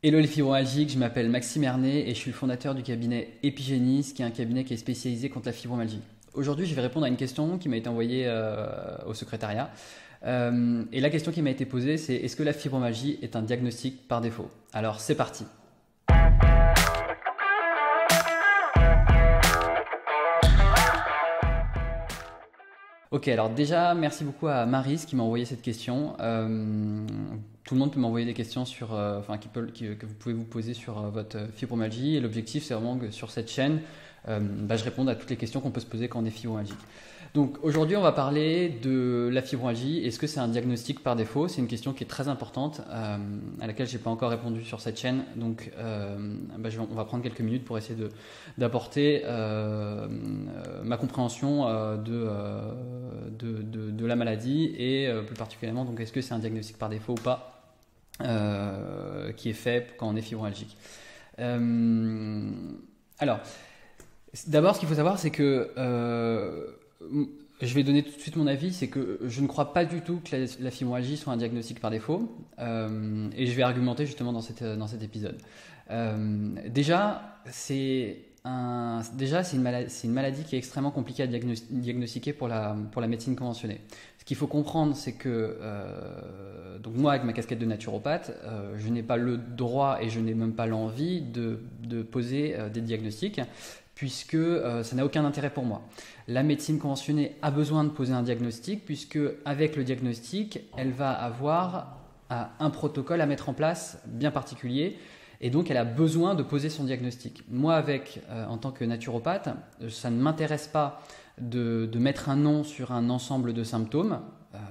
Hello les fibromyalgiques, je m'appelle Maxime Ernet et je suis le fondateur du cabinet Epigénis, qui est un cabinet qui est spécialisé contre la fibromyalgie. Aujourd'hui, je vais répondre à une question qui m'a été envoyée au secrétariat. Et la question qui m'a été posée, c'est est-ce que la fibromyalgie est un diagnostic par défaut? Alors, c'est parti. Ok, alors déjà, merci beaucoup à Maryse qui m'a envoyé cette question. Tout le monde peut m'envoyer des questions que vous pouvez vous poser sur votre fibromyalgie. Et l'objectif, c'est vraiment que sur cette chaîne, je réponde à toutes les questions qu'on peut se poser quand on est fibromyalgique. Donc aujourd'hui, on va parler de la fibromyalgie. Est-ce que c'est un diagnostic par défaut? C'est une question qui est très importante, à laquelle je n'ai pas encore répondu sur cette chaîne. Donc on va prendre quelques minutes pour essayer d'apporter ma compréhension de la maladie et plus particulièrement, donc est-ce que c'est un diagnostic par défaut ou pas qui est fait quand on est fibromyalgique. Alors, d'abord, ce qu'il faut savoir, c'est que je vais donner tout de suite mon avis, c'est que je ne crois pas du tout que la fibromyalgie soit un diagnostic par défaut, et je vais argumenter justement dans cet épisode. Déjà, c'est une maladie qui est extrêmement compliquée à diagnostiquer pour la médecine conventionnée. Ce qu'il faut comprendre, c'est que donc moi, avec ma casquette de naturopathe, je n'ai pas le droit et je n'ai même pas l'envie de poser des diagnostics, puisque ça n'a aucun intérêt pour moi. La médecine conventionnée a besoin de poser un diagnostic, puisque avec le diagnostic, elle va avoir un protocole à mettre en place bien particulier. Et donc, elle a besoin de poser son diagnostic. Moi, en tant que naturopathe, ça ne m'intéresse pas de mettre un nom sur un ensemble de symptômes.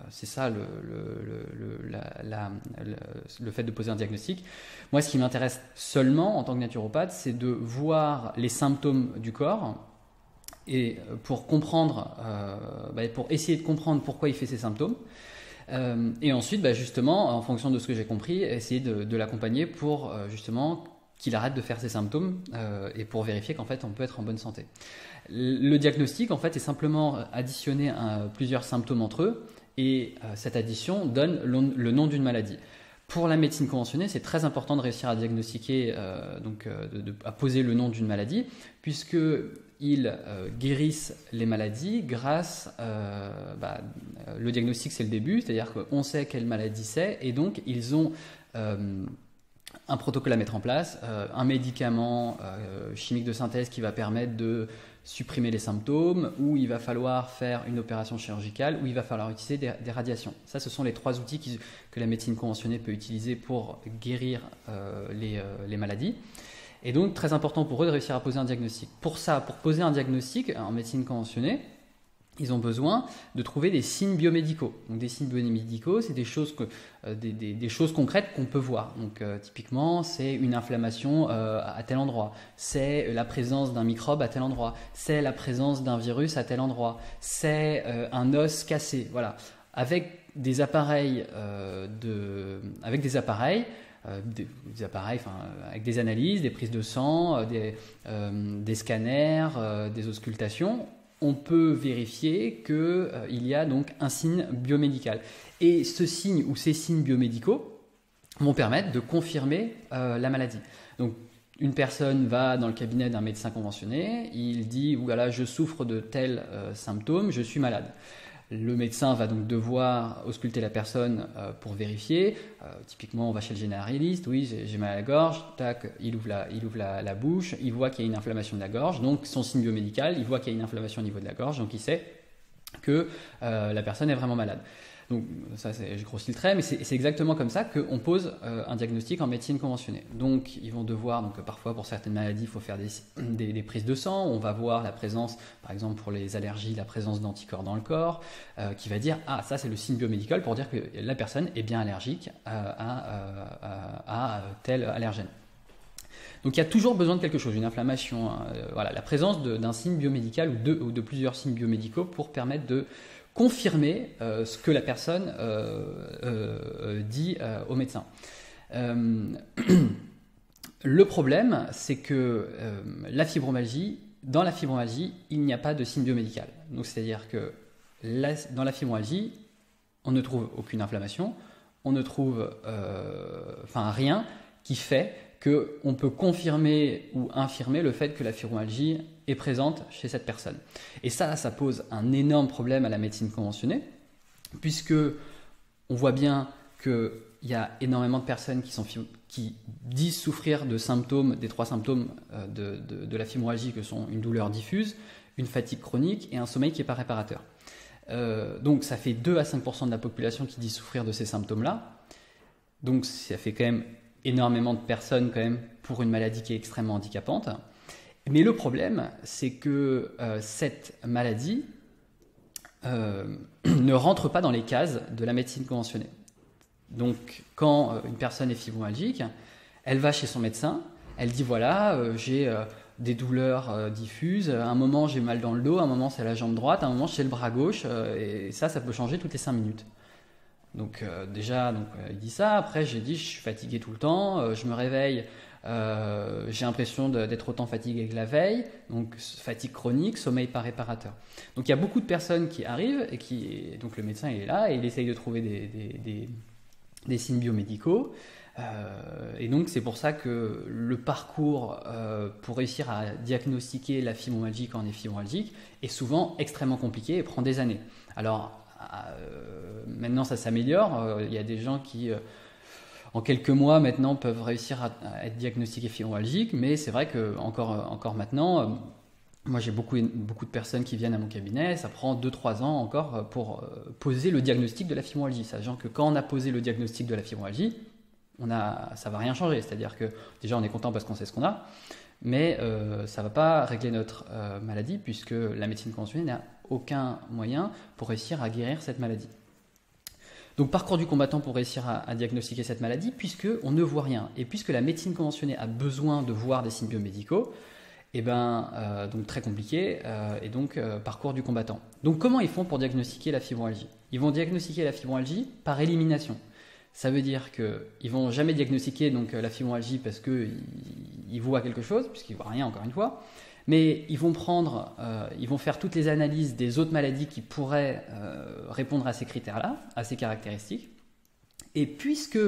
C'est ça le fait de poser un diagnostic. Moi, ce qui m'intéresse seulement en tant que naturopathe, c'est de voir les symptômes du corps et pour essayer de comprendre pourquoi il fait ces symptômes. Et ensuite, justement, en fonction de ce que j'ai compris, essayer de l'accompagner pour justement qu'il arrête de faire ses symptômes et pour vérifier qu'en fait on peut être en bonne santé. Le diagnostic en fait est simplement additionner plusieurs symptômes entre eux et cette addition donne le nom d'une maladie. Pour la médecine conventionnée, c'est très important de réussir à diagnostiquer, à poser le nom d'une maladie, puisqu'ils guérissent les maladies grâce. Le diagnostic, c'est le début, c'est-à-dire qu'on sait quelle maladie c'est, et donc ils ont un protocole à mettre en place, un médicament chimique de synthèse qui va permettre de supprimer les symptômes, où il va falloir faire une opération chirurgicale, où il va falloir utiliser des radiations. Ça, ce sont les trois outils que la médecine conventionnée peut utiliser pour guérir les maladies. Et donc, très important pour eux de réussir à poser un diagnostic. Pour poser un diagnostic en médecine conventionnée, ils ont besoin de trouver des signes biomédicaux. Donc, des signes biomédicaux, c'est des choses concrètes qu'on peut voir. Donc, typiquement, c'est une inflammation à tel endroit, c'est la présence d'un microbe à tel endroit, c'est la présence d'un virus à tel endroit, c'est un os cassé. Voilà. Avec des appareils, avec des analyses, des prises de sang, des scanners, des auscultations, on peut vérifier qu'il y a donc un signe biomédical. Et ce signe ou ces signes biomédicaux vont permettre de confirmer la maladie. Donc, une personne va dans le cabinet d'un médecin conventionné, il dit « Voilà, je souffre de tels symptômes, je suis malade ». Le médecin va donc devoir ausculter la personne pour vérifier. Typiquement, on va chez le généraliste, oui, j'ai mal à la gorge, tac, il ouvre la bouche, il voit qu'il y a une inflammation de la gorge, donc son signe biomédical, il voit qu'il y a une inflammation au niveau de la gorge, donc il sait que la personne est vraiment malade. Donc ça, je grossis le trait, mais c'est exactement comme ça qu'on pose un diagnostic en médecine conventionnée. Donc ils vont devoir, parfois pour certaines maladies, il faut faire des prises de sang. On va voir la présence, par exemple pour les allergies, la présence d'anticorps dans le corps, qui va dire ah ça c'est le signe biomédical pour dire que la personne est bien allergique à tel allergène. Donc il y a toujours besoin de quelque chose, une inflammation, la présence d'un signe biomédical ou de plusieurs signes biomédicaux pour permettre de confirmer ce que la personne dit au médecin. Le problème, c'est que dans la fibromyalgie, il n'y a pas de signe biomédical. Donc, c'est-à-dire que dans la fibromyalgie, on ne trouve aucune inflammation, on ne trouve rien qui fait qu'on peut confirmer ou infirmer le fait que la fibromyalgie est présente chez cette personne. Et ça pose un énorme problème à la médecine conventionnée, puisque on voit bien qu'il y a énormément de personnes qui disent souffrir de symptômes, des 3 symptômes de la fibromyalgie, que sont une douleur diffuse, une fatigue chronique et un sommeil qui n'est pas réparateur. Donc ça fait 2 à 5% de la population qui dit souffrir de ces symptômes-là. Donc ça fait quand même énormément de personnes quand même pour une maladie qui est extrêmement handicapante. Mais le problème, c'est que cette maladie ne rentre pas dans les cases de la médecine conventionnée. Donc quand une personne est fibromyalgique, elle va chez son médecin, elle dit voilà, j'ai des douleurs diffuses, à un moment j'ai mal dans le dos, à un moment c'est la jambe droite, à un moment c'est le bras gauche, et ça peut changer toutes les 5 minutes. Donc il dit ça. Après j'ai dit je suis fatigué tout le temps, je me réveille, j'ai l'impression d'être autant fatigué que la veille, donc fatigue chronique, sommeil pas réparateur. Donc il y a beaucoup de personnes qui arrivent et donc le médecin il est là et il essaye de trouver des signes biomédicaux. Et donc c'est pour ça que le parcours pour réussir à diagnostiquer la fibromyalgie quand on est fibromyalgique est souvent extrêmement compliqué et prend des années. Alors maintenant ça s'améliore, il y a des gens qui en quelques mois maintenant peuvent réussir à être diagnostiqués fibromyalgiques, mais c'est vrai que encore maintenant, moi j'ai beaucoup de personnes qui viennent à mon cabinet, ça prend 2-3 ans encore pour poser le diagnostic de la fibromyalgie, sachant que quand on a posé le diagnostic de la fibromyalgie, ça va rien changer, c'est-à-dire que déjà on est content parce qu'on sait ce qu'on a, mais ça ne va pas régler notre maladie puisque la médecine conventionnelle n'a aucun moyen pour réussir à guérir cette maladie. Donc parcours du combattant pour réussir à diagnostiquer cette maladie puisqu'on ne voit rien et puisque la médecine conventionnelle a besoin de voir des signes biomédicaux, donc très compliqué, et donc parcours du combattant. Donc comment ils font pour diagnostiquer la fibromyalgie ? Ils vont diagnostiquer la fibromyalgie par élimination. Ça veut dire qu'ils ne vont jamais diagnostiquer donc, la fibromyalgie parce qu'ils voient quelque chose, puisqu'ils ne voient rien encore une fois, mais ils vont faire toutes les analyses des autres maladies qui pourraient répondre à ces critères-là, à ces caractéristiques. Et puisque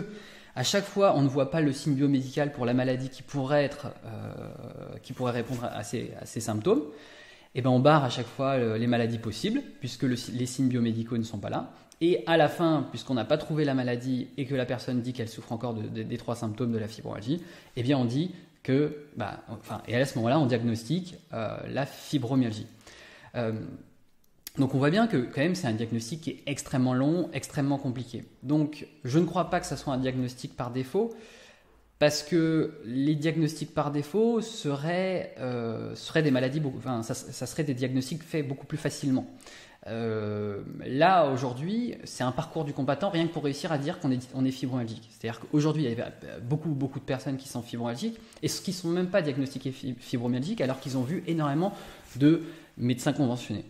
à chaque fois on ne voit pas le signe biomédical pour la maladie qui pourrait répondre à ces symptômes, et ben on barre à chaque fois les maladies possibles, puisque les signes biomédicaux ne sont pas là. Et à la fin, puisqu'on n'a pas trouvé la maladie et que la personne dit qu'elle souffre encore des 3 symptômes de la fibromyalgie, eh bien on dit que, et à ce moment-là, on diagnostique la fibromyalgie. Donc on voit bien que quand même c'est un diagnostic qui est extrêmement long, extrêmement compliqué. Donc je ne crois pas que ça soit un diagnostic par défaut, parce que les diagnostics par défaut seraient des maladies, ça serait des diagnostics faits beaucoup plus facilement. Là aujourd'hui c'est un parcours du combattant rien que pour réussir à dire qu'on est fibromyalgique. C'est-à-dire qu'aujourd'hui il y a beaucoup de personnes qui sont fibromyalgiques et qui ne sont même pas diagnostiquées fibromyalgiques alors qu'ils ont vu énormément de médecins conventionnés.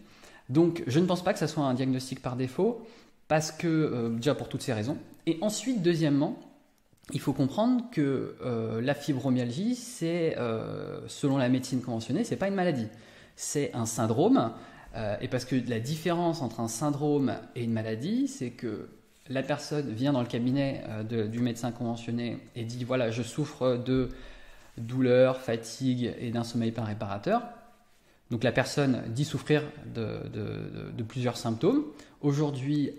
Donc je ne pense pas que ça soit un diagnostic par défaut parce que déjà pour toutes ces raisons. Et ensuite deuxièmement, il faut comprendre que la fibromyalgie c'est selon la médecine conventionnée, c'est pas une maladie, c'est un syndrome. Et parce que la différence entre un syndrome et une maladie, c'est que la personne vient dans le cabinet du médecin conventionné et dit voilà, je souffre de douleur, fatigue et d'un sommeil pas réparateur. Donc la personne dit souffrir de plusieurs symptômes. Aujourd'hui,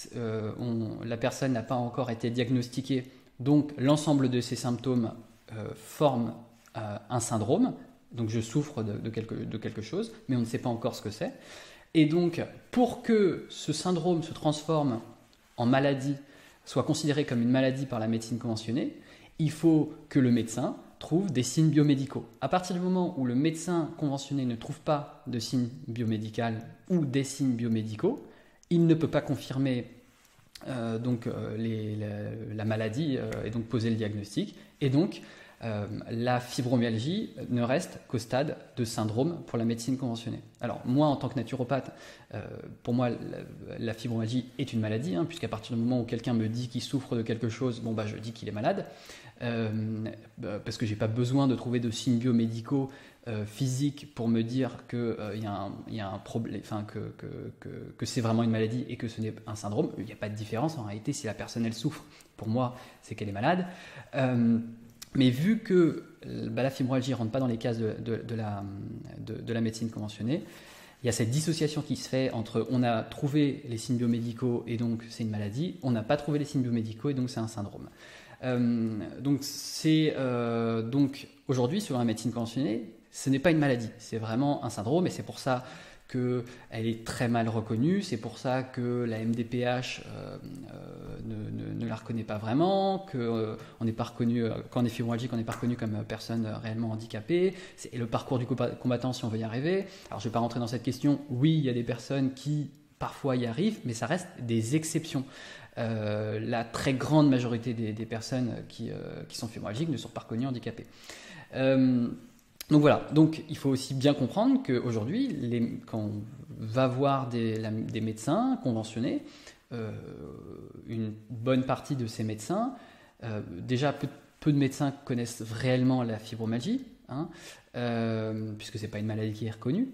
la personne n'a pas encore été diagnostiquée, donc l'ensemble de ces symptômes forment un syndrome. Donc je souffre de quelque chose, mais on ne sait pas encore ce que c'est. Et donc, pour que ce syndrome se transforme en maladie, soit considéré comme une maladie par la médecine conventionnée, il faut que le médecin trouve des signes biomédicaux. À partir du moment où le médecin conventionné ne trouve pas de signes biomédicaux ou des signes biomédicaux, il ne peut pas confirmer la maladie et donc poser le diagnostic. Et donc, la fibromyalgie ne reste qu'au stade de syndrome pour la médecine conventionnée. Alors moi, en tant que naturopathe, pour moi, la fibromyalgie est une maladie, hein, puisqu'à partir du moment où quelqu'un me dit qu'il souffre de quelque chose, bon, bah, je dis qu'il est malade, parce que je n'ai pas besoin de trouver de signes biomédicaux physiques pour me dire qu'il y a un problème, enfin, que c'est vraiment une maladie et que ce n'est un syndrome. Il n'y a pas de différence en réalité. Si la personne elle souffre, pour moi, c'est qu'elle est malade. Mais vu que la fibromyalgie ne rentre pas dans les cases de la médecine conventionnée, il y a cette dissociation qui se fait entre on a trouvé les signes biomédicaux et donc c'est une maladie, on n'a pas trouvé les signes biomédicaux et donc c'est un syndrome. Donc aujourd'hui, sur la médecine conventionnée, ce n'est pas une maladie, c'est vraiment un syndrome, et c'est pour ça qu'elle est très mal reconnue, c'est pour ça que la MDPH ne la reconnaît pas vraiment, qu'on n'est pas reconnu, quand on est fibromyalgique, on n'est pas reconnu comme personne réellement handicapée, et le parcours du combattant si on veut y arriver. Alors je ne vais pas rentrer dans cette question, oui, il y a des personnes qui parfois y arrivent, mais ça reste des exceptions. La très grande majorité des personnes qui sont fibromyalgiques ne sont pas reconnues handicapées. Donc voilà, donc il faut aussi bien comprendre qu'aujourd'hui, quand on va voir des médecins conventionnés, une bonne partie de ces médecins, déjà peu de médecins connaissent réellement la fibromyalgie, hein, puisque ce n'est pas une maladie qui est reconnue,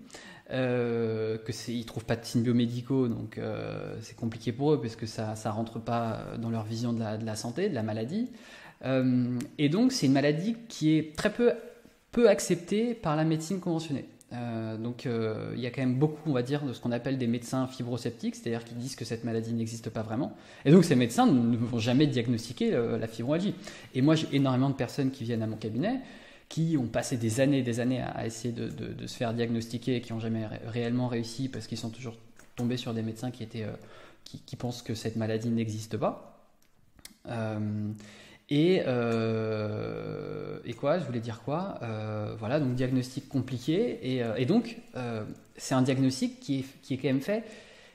qu'ils ne trouvent pas de signes biomédicaux, donc c'est compliqué pour eux parce que ça ne rentre pas dans leur vision de la santé, de la maladie. Et donc c'est une maladie qui est très peu acceptée par la médecine conventionnée. Donc il y a quand même beaucoup, on va dire, de ce qu'on appelle des médecins fibrosceptiques, c'est-à-dire qui disent que cette maladie n'existe pas vraiment. Et donc ces médecins ne vont jamais diagnostiquer la fibromyalgie. Et moi, j'ai énormément de personnes qui viennent à mon cabinet, qui ont passé des années et des années à essayer de se faire diagnostiquer et qui n'ont jamais réellement réussi parce qu'ils sont toujours tombés sur des médecins qui pensent que cette maladie n'existe pas. Et quoi, je voulais dire quoi, voilà, donc diagnostic compliqué, et donc c'est un diagnostic qui est quand même fait,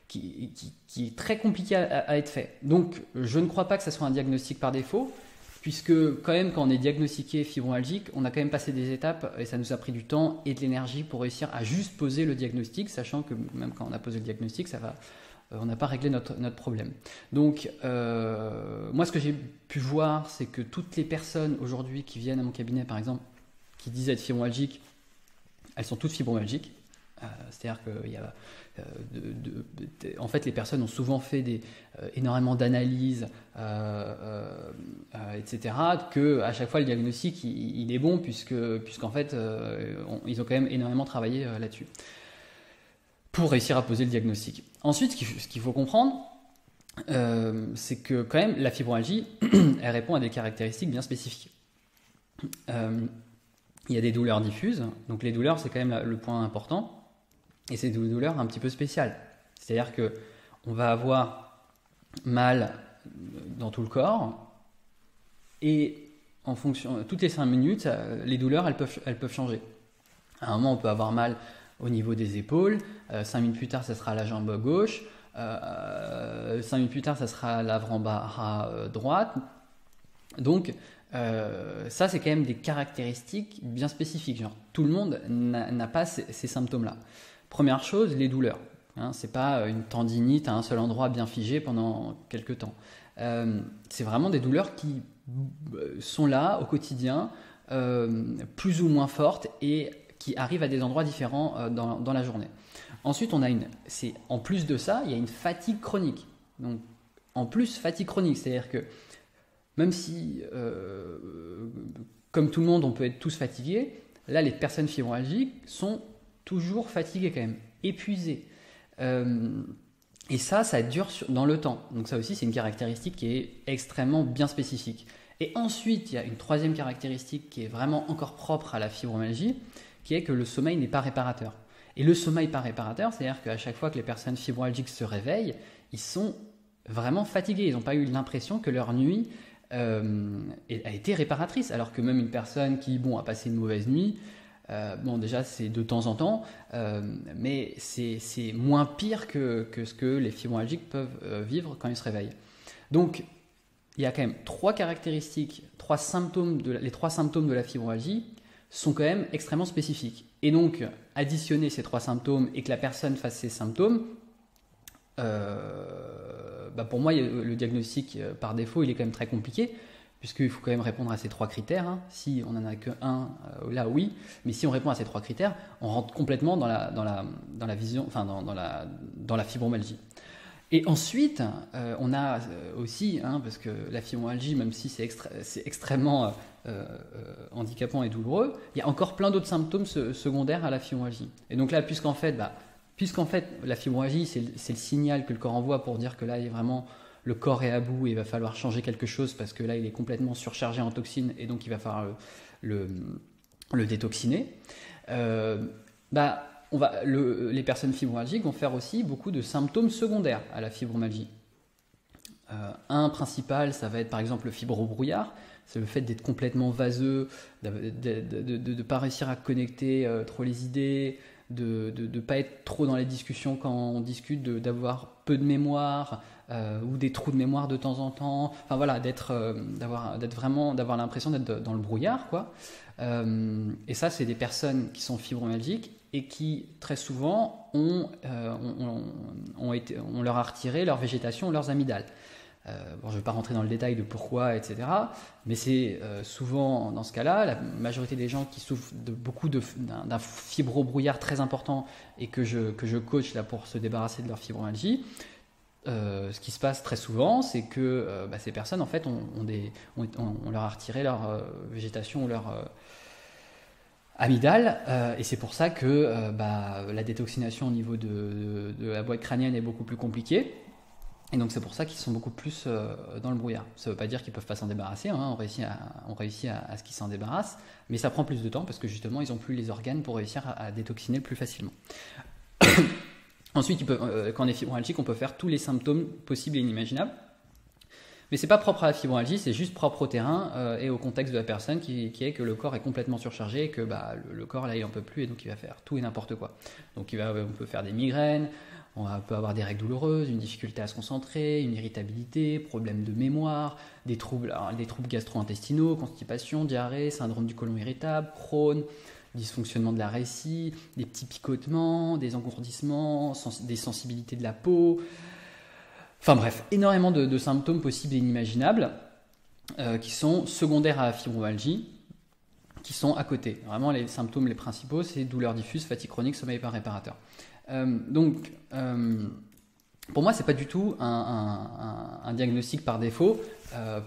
qui est très compliqué à être fait. Donc je ne crois pas que ce soit un diagnostic par défaut, puisque quand même quand on est diagnostiqué fibromyalgique, on a quand même passé des étapes, et ça nous a pris du temps et de l'énergie pour réussir à juste poser le diagnostic, sachant que même quand on a posé le diagnostic, on n'a pas réglé notre problème. Donc, moi, ce que j'ai pu voir, c'est que toutes les personnes aujourd'hui qui viennent à mon cabinet, par exemple, qui disent être fibromyalgiques, elles sont toutes fibromyalgiques. C'est-à-dire qu'il y a, en fait, les personnes ont souvent fait énormément d'analyses, etc. Que à chaque fois, le diagnostic, il est bon, puisqu'en fait, ils ont quand même énormément travaillé là-dessus pour réussir à poser le diagnostic. Ensuite, ce qu'il faut comprendre, c'est que quand même la fibromyalgie, elle répond à des caractéristiques bien spécifiques. Il y a des douleurs diffuses, donc les douleurs c'est quand même le point important, et c'est des douleurs un petit peu spéciales. C'est-à-dire que on va avoir mal dans tout le corps, et en fonction, toutes les 5 minutes, les douleurs elles peuvent changer. À un moment on peut avoir mal au niveau des épaules, 5 minutes plus tard ça sera la jambe gauche, 5 minutes plus tard ça sera l'avant-bras droite. Donc ça c'est quand même des caractéristiques bien spécifiques, genre tout le monde n'a pas ces symptômes-là. Première chose, les douleurs, hein, c'est pas une tendinite à un seul endroit bien figé pendant quelques temps. C'est vraiment des douleurs qui sont là au quotidien, plus ou moins fortes, et qui arrivent à des endroits différents dans la journée. Ensuite, en plus de ça, il y a une fatigue chronique. Donc, en plus, fatigue chronique, c'est-à-dire que même si, comme tout le monde, on peut être tous fatigués, là, les personnes fibromyalgiques sont toujours fatiguées quand même, épuisées. Et ça dure dans le temps. Donc ça aussi, c'est une caractéristique qui est extrêmement bien spécifique. Et ensuite, il y a une troisième caractéristique qui est vraiment encore propre à la fibromyalgie, qui est que le sommeil n'est pas réparateur. Et le sommeil pas réparateur, c'est-à-dire qu'à chaque fois que les personnes fibromyalgiques se réveillent, ils sont vraiment fatigués. Ils n'ont pas eu l'impression que leur nuit a été réparatrice. Alors que même une personne qui a passé une mauvaise nuit, déjà c'est de temps en temps, mais c'est moins pire que ce que les fibromyalgiques peuvent vivre quand ils se réveillent. Donc il y a quand même trois caractéristiques, les trois symptômes de la fibromyalgie sont quand même extrêmement spécifiques. Et donc, additionner ces trois symptômes et que la personne fasse ces symptômes, pour moi, le diagnostic par défaut, il est quand même très compliqué, puisqu'il faut quand même répondre à ces trois critères. Hein. Si on n'en a qu'un, là oui, mais si on répond à ces trois critères, on rentre complètement dans la vision, enfin dans la fibromyalgie. Et ensuite, on a aussi, parce que la fibromyalgie, même si c'est extrêmement handicapant et douloureux, il y a encore plein d'autres symptômes secondaires à la fibromyalgie. Et donc là, puisqu'en fait, la fibromyalgie, c'est le signal que le corps envoie pour dire que là, le corps est à bout et il va falloir changer quelque chose parce que là, il est complètement surchargé en toxines et donc il va falloir le détoxiner. Les personnes fibromyalgiques vont faire aussi beaucoup de symptômes secondaires à la fibromyalgie. Un principal, ça va être par exemple le fibrobrouillard. C'est le fait d'être complètement vaseux, de ne pas réussir à connecter trop les idées, de ne pas être trop dans les discussions quand on discute, d'avoir peu de mémoire ou des trous de mémoire de temps en temps. Enfin voilà, d'avoir l'impression d'être dans le brouillard, quoi. Et ça, c'est des personnes qui sont fibromyalgiques et qui très souvent on leur a retiré leur végétation, leurs amygdales. Je ne vais pas rentrer dans le détail de pourquoi, etc. Mais c'est souvent dans ce cas-là, la majorité des gens qui souffrent d'un fibrobrouillard très important et que je coach là pour se débarrasser de leur fibromyalgie, ce qui se passe très souvent, c'est que ces personnes en fait on leur a retiré leur végétation ou leur amygdale, et c'est pour ça que la détoxination au niveau de la boîte crânienne est beaucoup plus compliquée. Et donc c'est pour ça qu'ils sont beaucoup plus dans le brouillard. Ça ne veut pas dire qu'ils ne peuvent pas s'en débarrasser, on réussit à ce qu'ils s'en débarrassent, mais ça prend plus de temps parce que justement ils n'ont plus les organes pour réussir à détoxiner plus facilement. Ensuite, quand on est fibromyalgique, on peut faire tous les symptômes possibles et inimaginables. Mais ce n'est pas propre à la fibromyalgie, c'est juste propre au terrain et au contexte de la personne qui est que le corps est complètement surchargé et que le corps là il n'en peut plus et donc il va faire tout et n'importe quoi. Donc on peut faire des migraines, on peut avoir des règles douloureuses, une difficulté à se concentrer, une irritabilité, problèmes de mémoire, des troubles gastro-intestinaux, constipation, diarrhée, syndrome du côlon irritable, Crohn, dysfonctionnement de la vessie, des petits picotements, des engourdissements, des sensibilités de la peau. Enfin bref, énormément de symptômes possibles et inimaginables qui sont secondaires à la fibromyalgie, qui sont à côté. Vraiment, les symptômes les principaux, c'est douleur diffuse, fatigue chronique, sommeil pas réparateur. Pour moi, c'est pas du tout un diagnostic par défaut,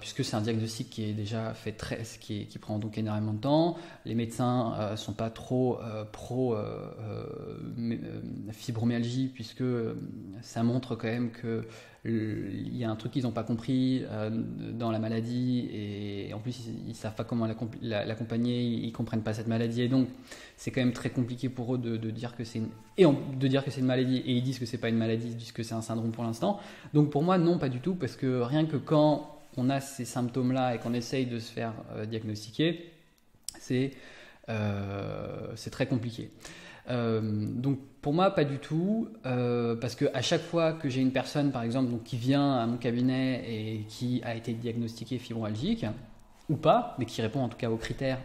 puisque c'est un diagnostic qui est déjà fait qui prend donc énormément de temps. Les médecins sont pas trop pro fibromyalgie, puisque ça montre quand même que il y a un truc qu'ils n'ont pas compris dans la maladie, et en plus ils savent pas comment l'accompagner, ils comprennent pas cette maladie, et donc c'est quand même très compliqué pour eux de dire que c'est une maladie, et ils disent que c'est pas une maladie, ils disent que c'est un syndrome pour l'instant. Donc pour moi non, pas du tout, parce que rien que quand on a ces symptômes là et qu'on essaye de se faire diagnostiquer, c'est très compliqué. Donc pour moi pas du tout, parce que à chaque fois que j'ai une personne par exemple qui vient à mon cabinet et qui a été diagnostiquée fibromyalgique ou pas, mais qui répond en tout cas aux critères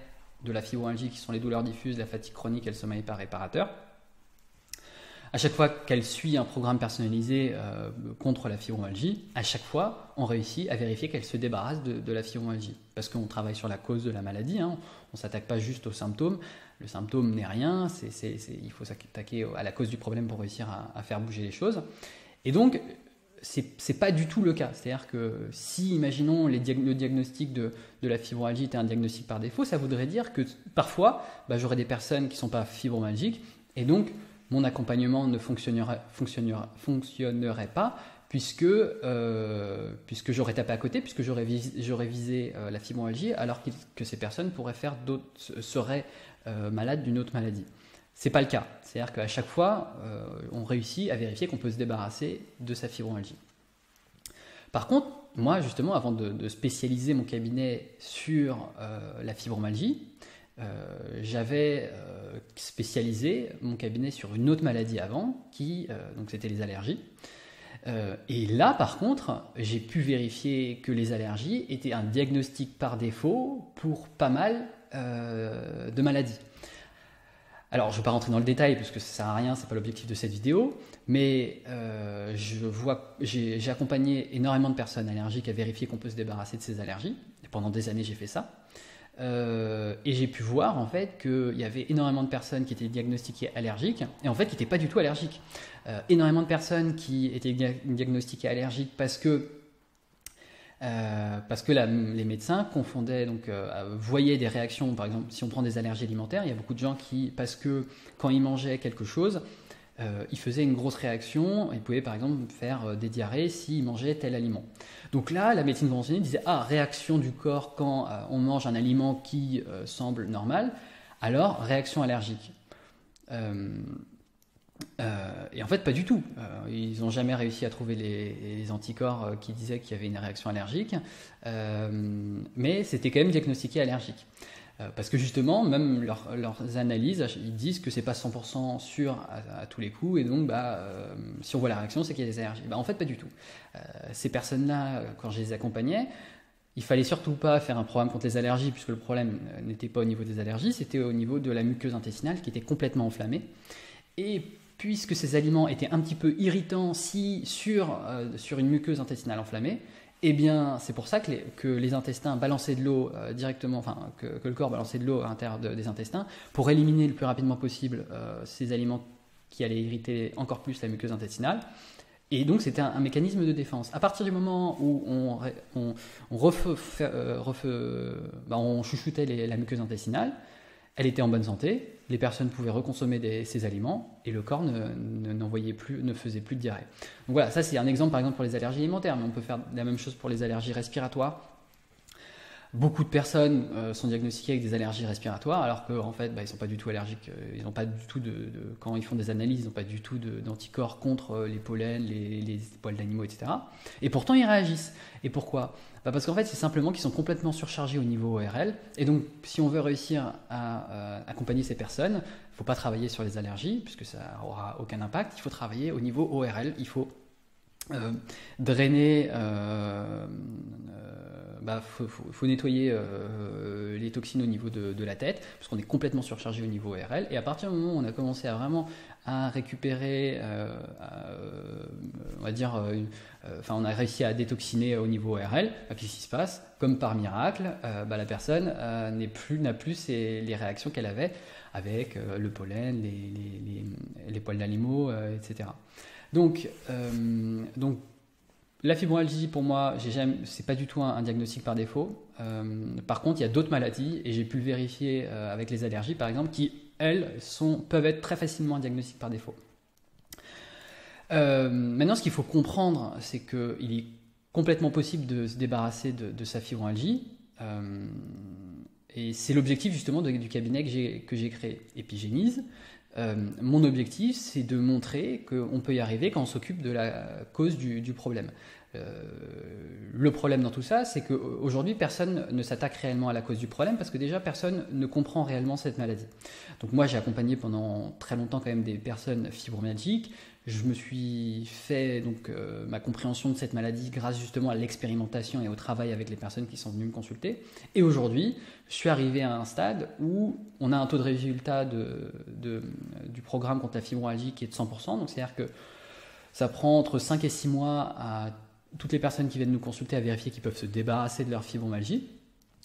de la fibromyalgie qui sont les douleurs diffuses, la fatigue chronique et le sommeil pas réparateur, à chaque fois qu'elle suit un programme personnalisé contre la fibromyalgie, à chaque fois, on réussit à vérifier qu'elle se débarrasse de la fibromyalgie. Parce qu'on travaille sur la cause de la maladie, on ne s'attaque pas juste aux symptômes. Le symptôme n'est rien, il faut s'attaquer à la cause du problème pour réussir à faire bouger les choses. Et donc, c'est pas du tout le cas. C'est-à-dire que si, imaginons, le diagnostic de la fibromyalgie était un diagnostic par défaut, ça voudrait dire que parfois, j'aurais des personnes qui ne sont pas fibromyalgiques, et donc mon accompagnement ne fonctionnerait pas puisque j'aurais tapé à côté, puisque j'aurais visé la fibromyalgie, alors que ces personnes seraient malades d'une autre maladie. C'est pas le cas. C'est-à-dire qu'à chaque fois, on réussit à vérifier qu'on peut se débarrasser de sa fibromyalgie. Par contre, moi, justement, avant de spécialiser mon cabinet sur la fibromyalgie, j'avais spécialisé mon cabinet sur une autre maladie avant, donc c'était les allergies. Et là, par contre, j'ai pu vérifier que les allergies étaient un diagnostic par défaut pour pas mal de maladies. Alors, je ne vais pas rentrer dans le détail parce que ça ne sert à rien, ce n'est pas l'objectif de cette vidéo, mais j'ai accompagné énormément de personnes allergiques à vérifier qu'on peut se débarrasser de ces allergies. Et pendant des années, j'ai fait ça. Et j'ai pu voir en fait qu'il y avait énormément de personnes qui étaient diagnostiquées allergiques et en fait qui n'étaient pas du tout allergiques. Énormément de personnes qui étaient diagnostiquées allergiques parce que les médecins confondaient, donc voyaient des réactions. Par exemple, si on prend des allergies alimentaires, il y a beaucoup de gens qui, parce que quand ils mangeaient quelque chose, ils faisaient une grosse réaction. Ils pouvaient par exemple faire des diarrhées s'ils mangeaient tel aliment. Donc là, la médecine conventionnelle disait réaction du corps quand on mange un aliment qui semble normal, alors réaction allergique. Et en fait, pas du tout. Ils n'ont jamais réussi à trouver les anticorps qui disaient qu'il y avait une réaction allergique, mais c'était quand même diagnostiqué allergique. Parce que justement, même leurs analyses, ils disent que c'est pas 100% sûr à tous les coups, et donc si on voit la réaction, c'est qu'il y a des allergies. En fait, pas du tout. Ces personnes-là, quand je les accompagnais, il fallait surtout pas faire un programme contre les allergies, puisque le problème n'était pas au niveau des allergies, c'était au niveau de la muqueuse intestinale qui était complètement enflammée. Et puisque ces aliments étaient un petit peu irritants sur une muqueuse intestinale enflammée, eh bien, c'est pour ça que les intestins balançaient de l'eau directement, enfin que le corps balançait de l'eau à l'intérieur des intestins pour éliminer le plus rapidement possible ces aliments qui allaient irriter encore plus la muqueuse intestinale. Et donc, c'était un mécanisme de défense. À partir du moment où on chouchoutait la muqueuse intestinale, elle était en bonne santé, les personnes pouvaient reconsommer ces aliments et le corps ne faisait plus de diarrhée. Donc voilà, ça c'est un exemple par exemple pour les allergies alimentaires, mais on peut faire la même chose pour les allergies respiratoires. Beaucoup de personnes sont diagnostiquées avec des allergies respiratoires, alors qu'en fait, ils ne sont pas du tout allergiques. Ils n'ont pas du tout quand ils font des analyses, ils n'ont pas du tout d'anticorps contre les pollens, les poils d'animaux, etc. Et pourtant, ils réagissent. Et pourquoi ? Parce qu'en fait, c'est simplement qu'ils sont complètement surchargés au niveau ORL. Et donc, si on veut réussir à accompagner ces personnes, il ne faut pas travailler sur les allergies, puisque ça n'aura aucun impact. Il faut travailler au niveau ORL. Il faut drainer, faut nettoyer les toxines au niveau de la tête, parce qu'on est complètement surchargé au niveau ORL. Et à partir du moment où on a commencé à récupérer, on va dire, on a réussi à détoxiner au niveau ORL, qu'est-ce qui se passe ? Comme par miracle, la personne n'a plus les réactions qu'elle avait avec le pollen, les poils d'animaux, etc. Donc, la fibromyalgie, pour moi, c'est pas du tout un diagnostic par défaut. Par contre, il y a d'autres maladies, et j'ai pu le vérifier avec les allergies, par exemple, qui, elles, peuvent être très facilement un diagnostic par défaut. Maintenant, ce qu'il faut comprendre, c'est qu'il est complètement possible de se débarrasser de sa fibromyalgie. Et c'est l'objectif, justement, du cabinet que j'ai créé, Epigénise. Mon objectif, c'est de montrer qu'on peut y arriver quand on s'occupe de la cause du problème. Le problème dans tout ça, c'est qu'aujourd'hui, personne ne s'attaque réellement à la cause du problème parce que déjà, personne ne comprend réellement cette maladie. Donc moi, j'ai accompagné pendant très longtemps quand même des personnes fibromyalgiques. Je me suis fait ma compréhension de cette maladie grâce justement à l'expérimentation et au travail avec les personnes qui sont venues me consulter. Et aujourd'hui, je suis arrivé à un stade où on a un taux de résultat du programme contre la fibromyalgie qui est de 100%. Donc c'est-à-dire que ça prend entre 5 et 6 mois à toutes les personnes qui viennent nous consulter à vérifier qu'ils peuvent se débarrasser de leur fibromyalgie.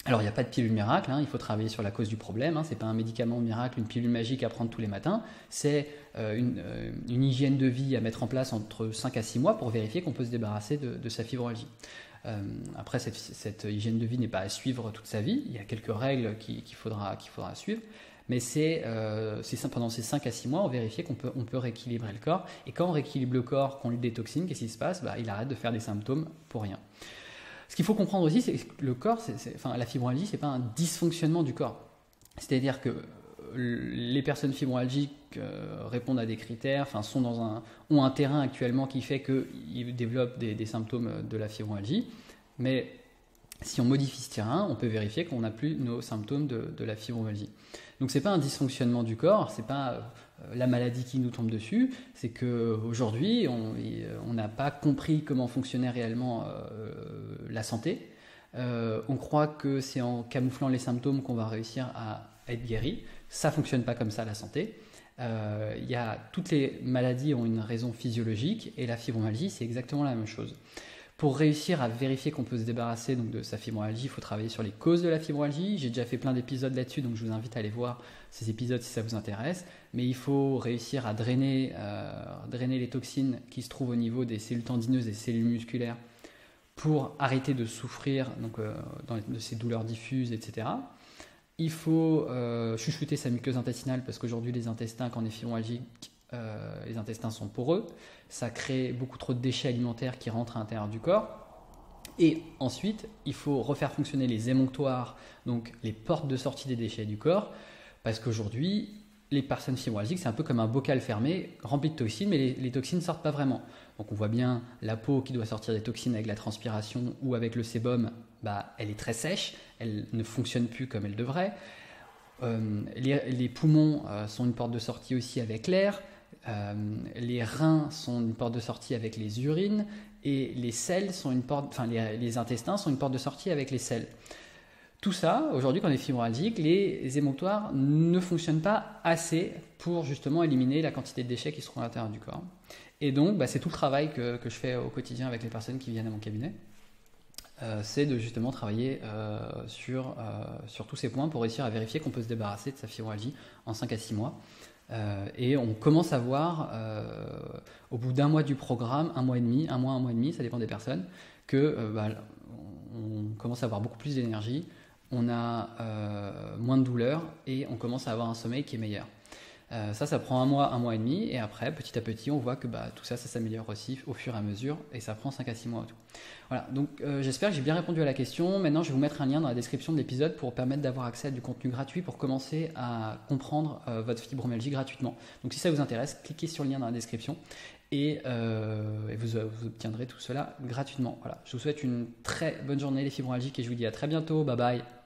Alors, il n'y a pas de pilule miracle, il faut travailler sur la cause du problème. Ce n'est pas un médicament miracle, une pilule magique à prendre tous les matins. C'est une hygiène de vie à mettre en place entre 5 à 6 mois pour vérifier qu'on peut se débarrasser de sa fibromyalgie. Après, cette hygiène de vie n'est pas à suivre toute sa vie. Il y a quelques règles qu'il faudra suivre. Mais c'est pendant ces 5 à 6 mois, on vérifie qu'on peut rééquilibrer le corps. Et quand on rééquilibre le corps, qu'on lui détoxine, qu'est-ce qui se passe ? Il arrête de faire des symptômes pour rien. Ce qu'il faut comprendre aussi, c'est que le corps, la fibromyalgie, ce n'est pas un dysfonctionnement du corps. C'est-à-dire que les personnes fibromyalgiques répondent à des critères, ont un terrain actuellement qui fait qu'ils développent des symptômes de la fibromyalgie. Mais si on modifie ce terrain, on peut vérifier qu'on n'a plus nos symptômes de la fibromyalgie. Donc ce n'est pas un dysfonctionnement du corps, c'est pas la maladie qui nous tombe dessus, c'est qu'aujourd'hui, on n'a pas compris comment fonctionnait réellement la santé. On croit que c'est en camouflant les symptômes qu'on va réussir à être guéri. Ça ne fonctionne pas comme ça, la santé. Toutes les maladies ont une raison physiologique et la fibromyalgie, c'est exactement la même chose. Pour réussir à vérifier qu'on peut se débarrasser donc, de sa fibromyalgie, il faut travailler sur les causes de la fibromyalgie. J'ai déjà fait plein d'épisodes là-dessus, donc je vous invite à aller voir ces épisodes si ça vous intéresse. Mais il faut réussir à drainer les toxines qui se trouvent au niveau des cellules tendineuses et des cellules musculaires pour arrêter de souffrir de ces douleurs diffuses, etc. Il faut chuchoter sa muqueuse intestinale parce qu'aujourd'hui, les intestins, quand on est fibromyalgique, les intestins sont poreux. Ça crée beaucoup trop de déchets alimentaires qui rentrent à l'intérieur du corps. Et ensuite, il faut refaire fonctionner les émonctoires, donc les portes de sortie des déchets du corps, parce qu'aujourd'hui, les personnes fibromyalgiques, c'est un peu comme un bocal fermé, rempli de toxines, mais les toxines ne sortent pas vraiment. Donc on voit bien la peau qui doit sortir des toxines avec la transpiration ou avec le sébum, elle est très sèche, elle ne fonctionne plus comme elle devrait. Les poumons sont une porte de sortie aussi avec l'air. Les reins sont une porte de sortie avec les urines et les selles sont les intestins sont une porte de sortie avec les selles. Tout ça, aujourd'hui, quand on est fibromyalgique, les émonctoires ne fonctionnent pas assez pour justement éliminer la quantité de déchets qui se trouvent à l'intérieur du corps. Et donc, c'est tout le travail que je fais au quotidien avec les personnes qui viennent à mon cabinet. C'est de justement travailler sur tous ces points pour réussir à vérifier qu'on peut se débarrasser de sa fibromyalgie en 5 à 6 mois. Et on commence à voir, au bout d'un mois du programme, un mois et demi, ça dépend des personnes, on commence à avoir beaucoup plus d'énergie, on a moins de douleur et on commence à avoir un sommeil qui est meilleur. Ça prend un mois et demi, et après, petit à petit, on voit que tout ça s'améliore aussi au fur et à mesure, et ça prend 5 à 6 mois au tout. Voilà, donc j'espère que j'ai bien répondu à la question. Maintenant, je vais vous mettre un lien dans la description de l'épisode pour permettre d'avoir accès à du contenu gratuit pour commencer à comprendre votre fibromyalgie gratuitement. Donc si ça vous intéresse, cliquez sur le lien dans la description et vous obtiendrez tout cela gratuitement. Voilà, je vous souhaite une très bonne journée les fibromyalgiques et je vous dis à très bientôt. Bye bye.